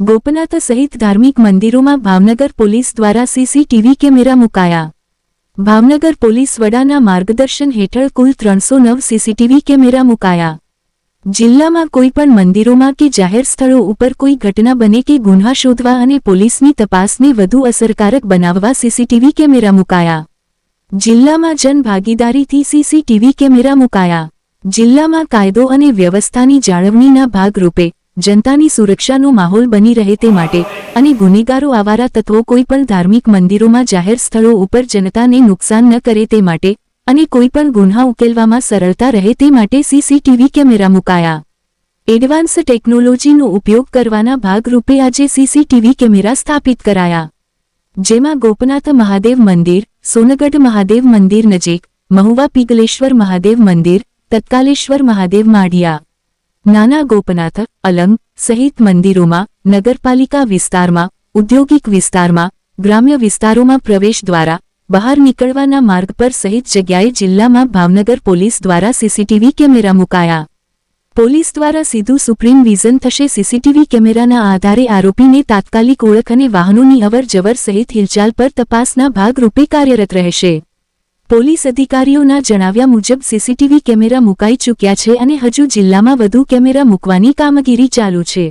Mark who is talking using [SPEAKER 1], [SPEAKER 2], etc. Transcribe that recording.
[SPEAKER 1] ગોપનાથ સહિત ધાર્મિક મંદિરોમાં ભાવનગર પોલીસ દ્વારા સીસીટીવી કેમેરા મુકાયા। ભાવનગર પોલીસ વડાના માર્ગદર્શન હેઠળ કુલ 309 સીસીટીવી કેમેરા મુકાયા। જિલ્લામાં કોઈપણ મંદિરોમાં કે જાહેર સ્થળો ઉપર કોઈ ઘટના બને કે ગુન્હા શોધવા અને પોલીસની તપાસને વધુ અસરકારક બનાવવા સીસીટીવી કેમેરા મુકાયા। જિલ્લામાં જનભાગીદારીથી સીસીટીવી કેમેરા મુકાયા। જિલ્લામાં કાયદો અને વ્યવસ્થાની જાળવણીના ભાગરૂપે જનતાની સુરક્ષાનો માહોલ બની રહે તે માટે અને ગુનેગારો આવારા તત્વો કોઈપણ ધાર્મિક મંદિરોમાં જાહેર સ્થળો ઉપર જનતાને નુકસાન ન કરે તે માટે અને કોઈપણ ગુન્હા ઉકેલવામાં સરળતા રહે તે માટે સીસીટીવી કેમેરા મુકાયા। એડવાન્સ ટેકનોલોજીનો ઉપયોગ કરવાના ભાગરૂપે આજે સીસીટીવી કેમેરા સ્થાપિત કરાયા, જેમાં ગોપનાથ મહાદેવ મંદિર, સોનગઢ મહાદેવ મંદિર નજીક, મહુવા પિંગલેશ્વર મહાદેવ મંદિર, તત્કાલેશ્વર મહાદેવ માઢિયા, નાના ગોપનાથ, અલંગ સહિત મંદિરોમાં, નગરપાલિકા વિસ્તારમાં, ઔદ્યોગિક વિસ્તારમાં, ગ્રામ્ય વિસ્તારોમાં પ્રવેશ દ્વારા બહાર નીકળવાના માર્ગ પર સહિત જગ્યાએ જિલ્લામાં ભાવનગર પોલીસ દ્વારા સીસીટીવી કેમેરા મુકાયા। પોલીસ દ્વારા સીધું સુપ્રીમ વિઝન થશે। સીસીટીવી કેમેરાના આધારે આરોપીને તાત્કાલિક ઓળખ અને વાહનોની અવરજવર સહિત હિલચાલ પર તપાસના ભાગરૂપે કાર્યરત રહેશે। પોલીસ અધિકારીઓના જણાવ્યા મુજબ સીસીટીવી કેમેરા મુકાઈ ચૂક્યા છે અને હજુ જિલ્લામાં વધુ કેમેરા મૂકવાની કામગીરી ચાલુ છે।